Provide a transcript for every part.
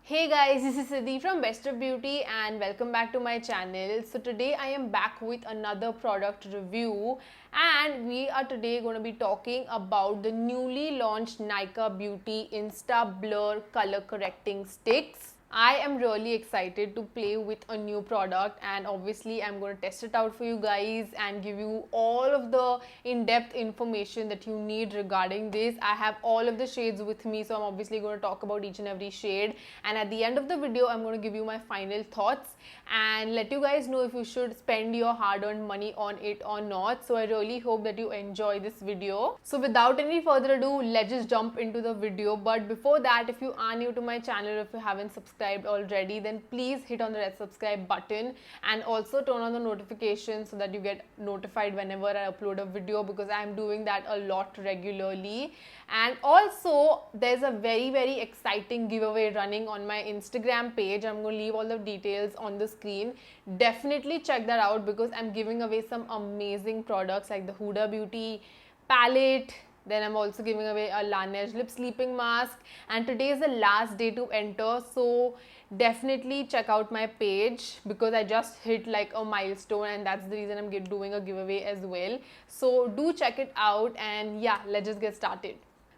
Hey guys, this is Siddhi from Best of Beauty and welcome back to my channel. So today I am back with another product review and we are today going to be talking about the newly launched Nykaa Beauty Insta Blur Color Correcting Sticks. I am really excited to play with a new product and obviously I'm going to test it out for you guys and give you all of the in-depth information that you need regarding this. I have all of the shades with me, so I'm obviously going to talk about each and every shade, and at the end of the video I'm going to give you my final thoughts and let you guys know if you should spend your hard-earned money on it or not. So I really hope that you enjoy this video. So without any further ado, let's just jump into the video. But before that, if you are new to my channel, if you haven't subscribed already, then please hit on the red subscribe button and also turn on the notifications so that you get notified whenever I upload a video, because I'm doing that a lot regularly. And also there's a very exciting giveaway running on my Instagram page. I'm going to leave all the details on the screen. Definitely check that out because I'm giving away some amazing products like the Huda Beauty palette. Then I'm also giving away a Laneige lip sleeping mask, and today is the last day to enter, so definitely check out my page because I just hit like a milestone and that's the reason I'm doing a giveaway as well. So do check it out and yeah, let's just get started.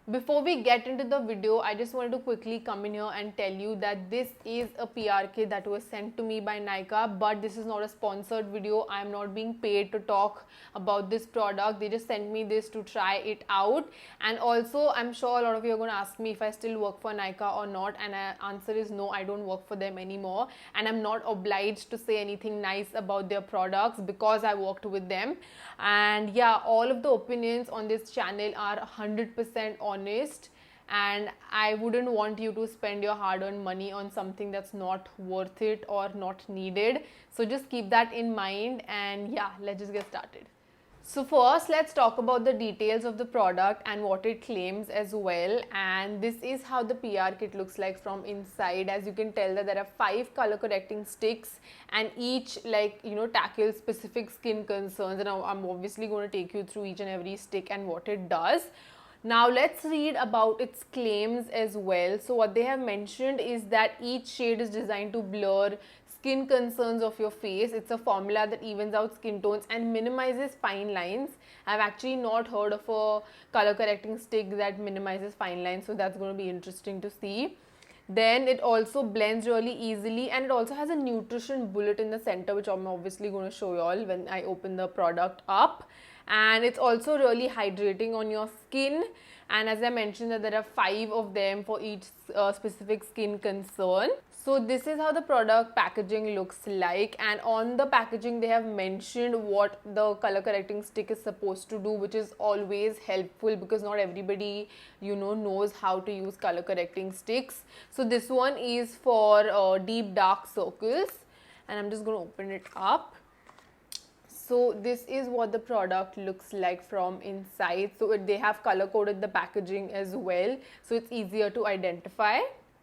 Before we get into the video, I just wanted to quickly come in here and tell you that this is a PR kit that was sent to me by Nykaa, but this is not a sponsored video. I am not being paid to talk about this product. They just sent me this to try it out. And also, I'm sure a lot of you are going to ask me if I still work for Nykaa or not, and the answer is no, I don't work for them anymore, and I'm not obliged to say anything nice about their products because I worked with them. And yeah, all of the opinions on this channel are 100% honest, and I wouldn't want you to spend your hard-earned money on something that's not worth it or not needed. So just keep that in mind, and yeah, let's just get started. So first, let's talk about the details of the product and what it claims as well. And this is how the PR kit looks like from inside. As you can tell that there are 5 color correcting sticks and each tackles specific skin concerns, and I'm obviously going to take you through each and every stick and what it does. Now let's read about its claims as well. So what they have mentioned is that each shade is designed to blur skin concerns of your face. It's a formula that evens out skin tones and minimizes fine lines. I've actually not heard of a color correcting stick that minimizes fine lines, so that's going to be interesting to see. Then it also blends really easily, and it also has a nutrition bullet in the center, which I'm obviously going to show you all when I open the product up. And it's also really hydrating on your skin, and as I mentioned that there are 5 of them for each specific skin concern. So this is how the product packaging looks like, and on the packaging they have mentioned what the color correcting stick is supposed to do, which is always helpful because not everybody knows how to use color correcting sticks. So this one is for deep dark circles, and I'm just going to open it up. So this is what the product looks like from inside. So they have color coded the packaging as well, so it's easier to identify.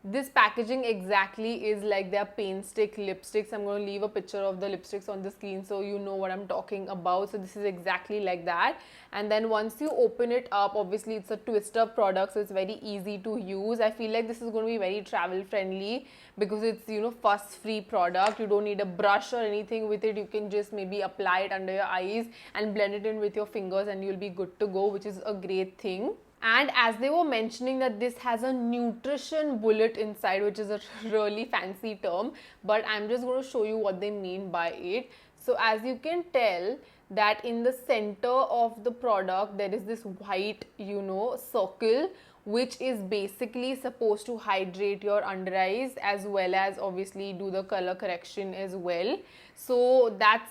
This packaging exactly is like their paint stick lipsticks. I'm going to leave a picture of the lipsticks on the screen so you know what I'm talking about. So this is exactly like that. And then once you open it up, obviously it's a twister product, so it's very easy to use. I feel like this is going to be very travel friendly because it's fuss free product. You don't need a brush or anything with it. You can just maybe apply it under your eyes and blend it in with your fingers and you'll be good to go, which is a great thing. And as they were mentioning that this has a nutrition bullet inside, which is a really fancy term, but I'm just going to show you what they mean by it. So as you can tell that in the center of the product there is this white circle, which is basically supposed to hydrate your under eyes as well as obviously do the color correction as well. So that's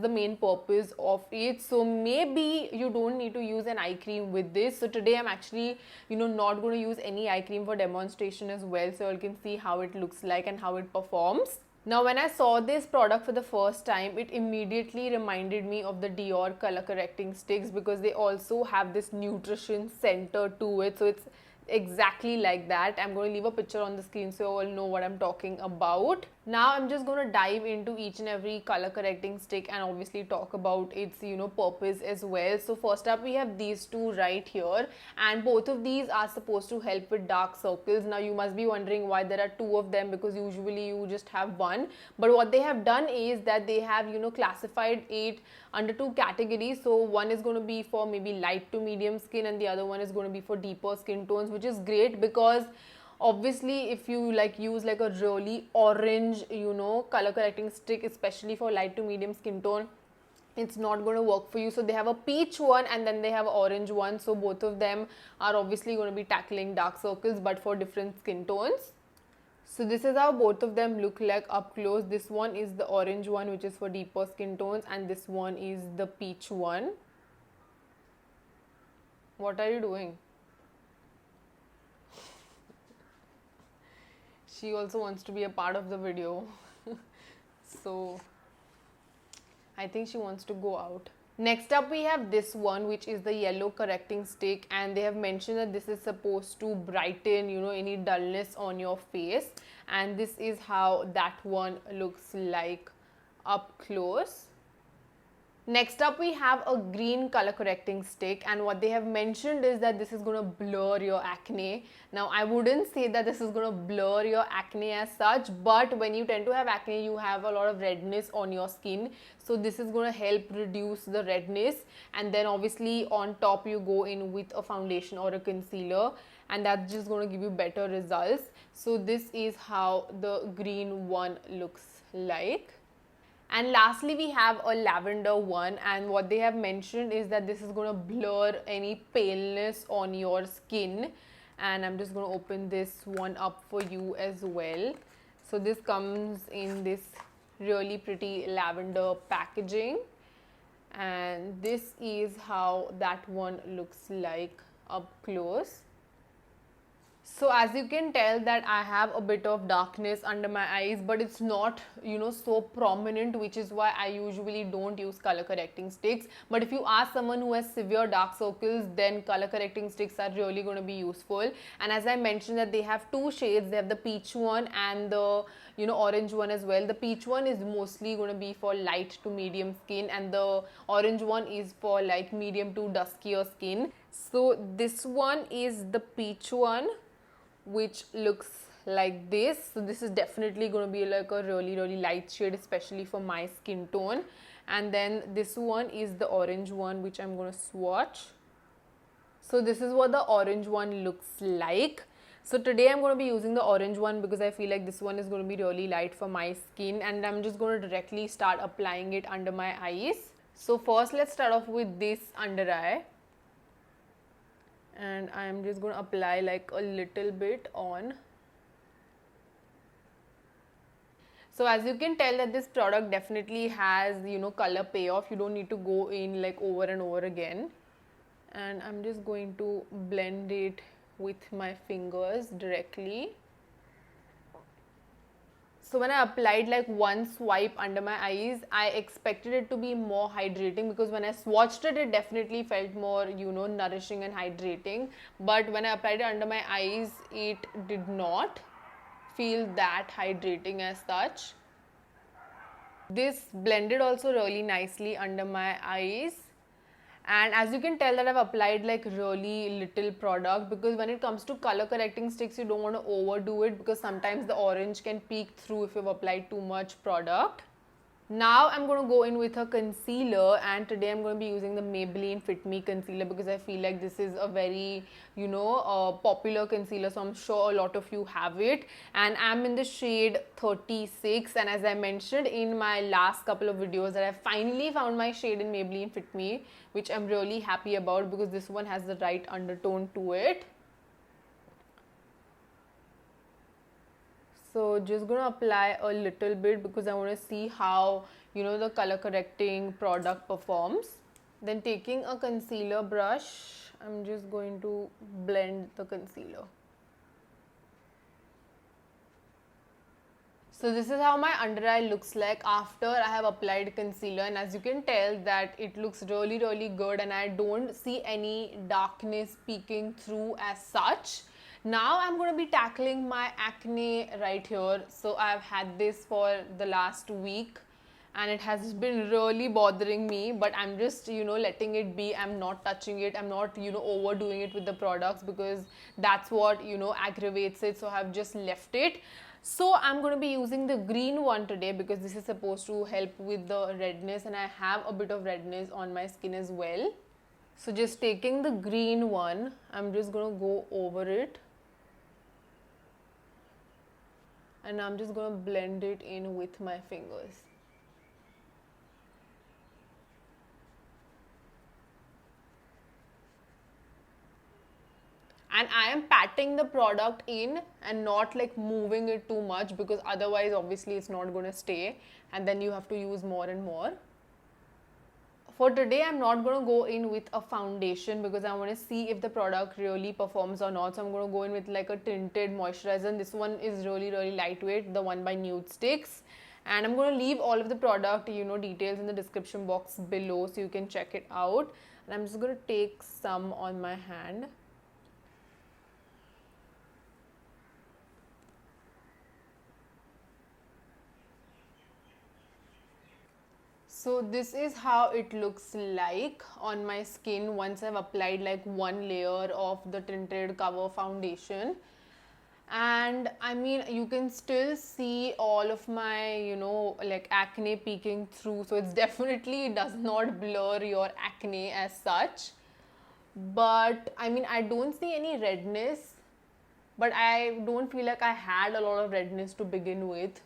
the main purpose of it. So maybe you don't need to use an eye cream with this. So today I'm actually not going to use any eye cream for demonstration as well, so you can see how it looks like and how it performs. Now when I saw this product for the first time, it immediately reminded me of the Dior color correcting sticks because they also have this nutrition center to it. So it's exactly like that. I'm going to leave a picture on the screen so you all know what I'm talking about. Now I'm just going to dive into each and every color correcting stick and obviously talk about its purpose as well. So first up we have these two right here, and both of these are supposed to help with dark circles. Now you must be wondering why there are two of them, because usually you just have one, but what they have done is that they have classified it under two categories. So one is going to be for maybe light to medium skin and the other one is going to be for deeper skin tones, which is great because obviously if you use like a really orange color correcting stick, especially for light to medium skin tone, it's not going to work for you. So they have a peach one and then they have an orange one. So both of them are obviously going to be tackling dark circles but for different skin tones. So this is how both of them look like up close. This one is the orange one, which is for deeper skin tones, and this one is the peach one. What are you doing? She also wants to be a part of the video. So I think she wants to go out. Next up we have this one, which is the yellow correcting stick, and they have mentioned that this is supposed to brighten any dullness on your face, and this is how that one looks like up close. Next up we have a green color correcting stick, and what they have mentioned is that this is going to blur your acne. Now I wouldn't say that this is going to blur your acne as such, but when you tend to have acne you have a lot of redness on your skin, so this is going to help reduce the redness. And then obviously on top you go in with a foundation or a concealer, and that's just going to give you better results. So this is how the green one looks like. And lastly we have a lavender one, and what they have mentioned is that this is going to blur any paleness on your skin. And I'm just going to open this one up for you as well. So this comes in this really pretty lavender packaging, and this is how that one looks like up close. So as you can tell that I have a bit of darkness under my eyes, but it's not so prominent, which is why I usually don't use color correcting sticks. But if you are someone who has severe dark circles, then color correcting sticks are really going to be useful. And as I mentioned that they have two shades, they have the peach one and the orange one as well. The peach one is mostly going to be for light to medium skin, and the orange one is for like medium to duskier skin. So this one is the peach one, which looks like this. So this is definitely going to be like a really light shade, especially for my skin tone. And then this one is the orange one, which I'm going to swatch. So this is what the orange one looks like. So today I'm going to be using the orange one because I feel like this one is going to be really light for my skin, and I'm just going to directly start applying it under my eyes. So first let's start off with this under eye. And I am just going to apply like a little bit on. So as you can tell that this product definitely has color payoff. You don't need to go in like over and over again. And I'm just going to blend it with my fingers directly. So when I applied like one swipe under my eyes, I expected it to be more hydrating, because when I swatched it, it definitely felt more, nourishing and hydrating. But when I applied it under my eyes, it did not feel that hydrating as such. This blended also really nicely under my eyes. And as you can tell that I've applied like really little product, because when it comes to color correcting sticks, you don't want to overdo it, because sometimes the orange can peek through if you've applied too much product. Now I'm going to go in with a concealer, and today I'm going to be using the Maybelline Fit Me concealer because I feel like this is a very popular concealer, so I'm sure a lot of you have it. And I'm in the shade 36, and as I mentioned in my last couple of videos that I finally found my shade in Maybelline Fit Me, which I'm really happy about because this one has the right undertone to it. So just going to apply a little bit because I want to see how the color correcting product performs. Then taking a concealer brush, I'm just going to blend the concealer. So this is how my under eye looks like after I have applied concealer, and as you can tell that it looks really good, and I don't see any darkness peeking through as such. Now I'm going to be tackling my acne right here. So I've had this for the last week and it has been really bothering me, but I'm just, letting it be. I'm not touching it. I'm not, overdoing it with the products because that's what, aggravates it. So I've just left it. So I'm going to be using the green one today because this is supposed to help with the redness, and I have a bit of redness on my skin as well. So just taking the green one, I'm just going to go over it. And I'm just going to blend it in with my fingers. And I am patting the product in and not like moving it too much, because otherwise obviously it's not going to stay and then you have to use more and more. For today, I'm not going to go in with a foundation because I want to see if the product really performs or not. So I'm going to go in with like a tinted moisturizer, and this one is really lightweight, the one by Nude Sticks. And I'm going to leave all of the product, details in the description box below so you can check it out. And I'm just going to take some on my hand. So this is how it looks like on my skin once I've applied like one layer of the tinted cover foundation. And I mean, you can still see all of my, like acne peeking through. So it's definitely does not blur your acne as such. But I mean, I don't see any redness, but I don't feel like I had a lot of redness to begin with.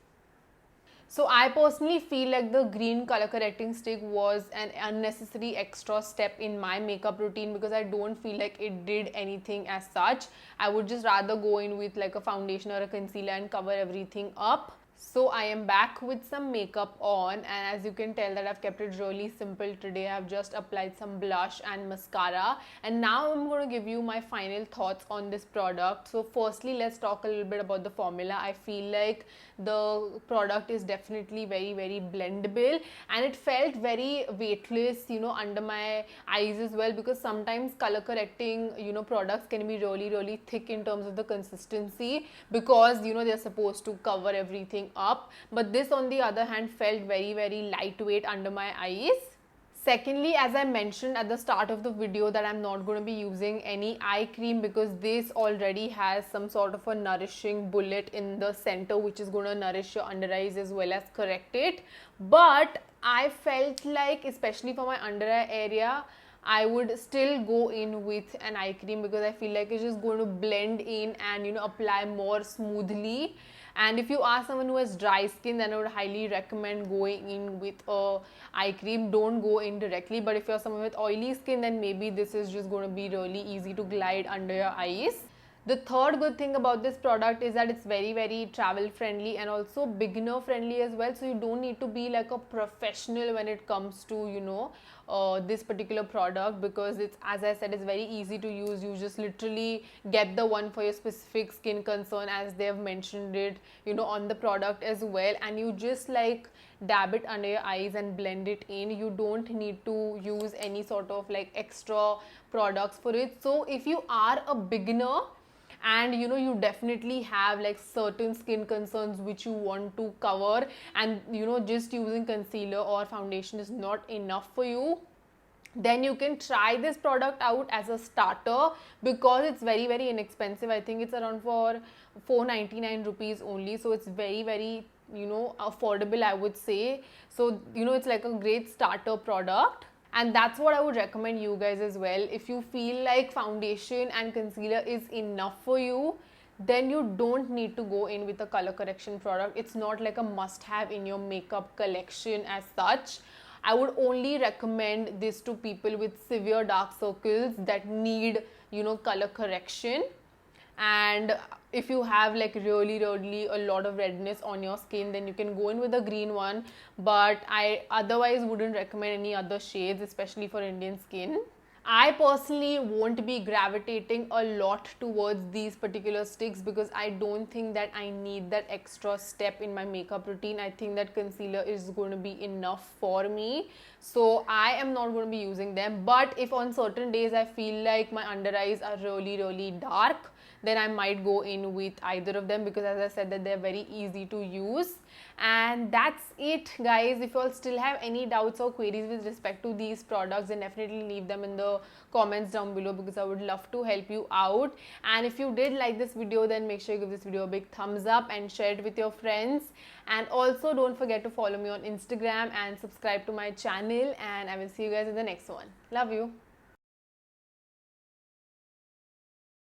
So I personally feel like the green color correcting stick was an unnecessary extra step in my makeup routine because I don't feel like it did anything as such. I would just rather go in with like a foundation or a concealer and cover everything up. So I am back with some makeup on, and as you can tell that I've kept it really simple today. I've just applied some blush and mascara, and now I'm going to give you my final thoughts on this product. So firstly, let's talk a little bit about the formula. I feel like the product is definitely very blendable, and it felt very weightless, under my eyes as well, because sometimes color correcting, products can be really thick in terms of the consistency because, they're supposed to cover everything up, but this on the other hand felt very lightweight under my eyes. Secondly, as I mentioned at the start of the video, that I'm not going to be using any eye cream because this already has some sort of a nourishing bullet in the center which is going to nourish your under eyes as well as correct it. But I felt like, especially for my under eye area, I would still go in with an eye cream because I feel like it's just going to blend in and apply more smoothly. And if you are someone who has dry skin, then I would highly recommend going in with a eye cream. Don't go in directly, but if you're someone with oily skin, then maybe this is just going to be really easy to glide under your eyes. The third good thing about this product is that it's very travel friendly and also beginner friendly as well. So you don't need to be like a professional when it comes to this particular product, because it's, as I said, it's very easy to use. You just literally get the one for your specific skin concern, as they have mentioned it on the product as well, and you just like dab it under your eyes and blend it in. You don't need to use any sort of like extra products for it. So if you are a beginner and you definitely have like certain skin concerns which you want to cover, and just using concealer or foundation is not enough for you, then you can try this product out as a starter because it's very inexpensive. I think it's around for 499 rupees only, so it's very affordable, I would say. So it's like a great starter product. And that's what I would recommend you guys as well. If you feel like foundation and concealer is enough for you, then you don't need to go in with a color correction product. It's not like a must-have in your makeup collection as such. I would only recommend this to people with severe dark circles that need, color correction. And if you have like really a lot of redness on your skin, then you can go in with the green one, but I otherwise wouldn't recommend any other shades, especially for Indian skin. I personally won't be gravitating a lot towards these particular sticks because I don't think that I need that extra step in my makeup routine. I think that concealer is going to be enough for me. So I am not going to be using them. But if on certain days I feel like my under eyes are really dark, then I might go in with either of them, because as I said that they're very easy to use. And that's it, guys. If you all still have any doubts or queries with respect to these products, then definitely leave them in the comments down below, because I would love to help you out. And if you did like this video, then make sure you give this video a big thumbs up and share it with your friends. And also don't forget to follow me on Instagram and subscribe to my channel, and I will see you guys in the next one. Love you.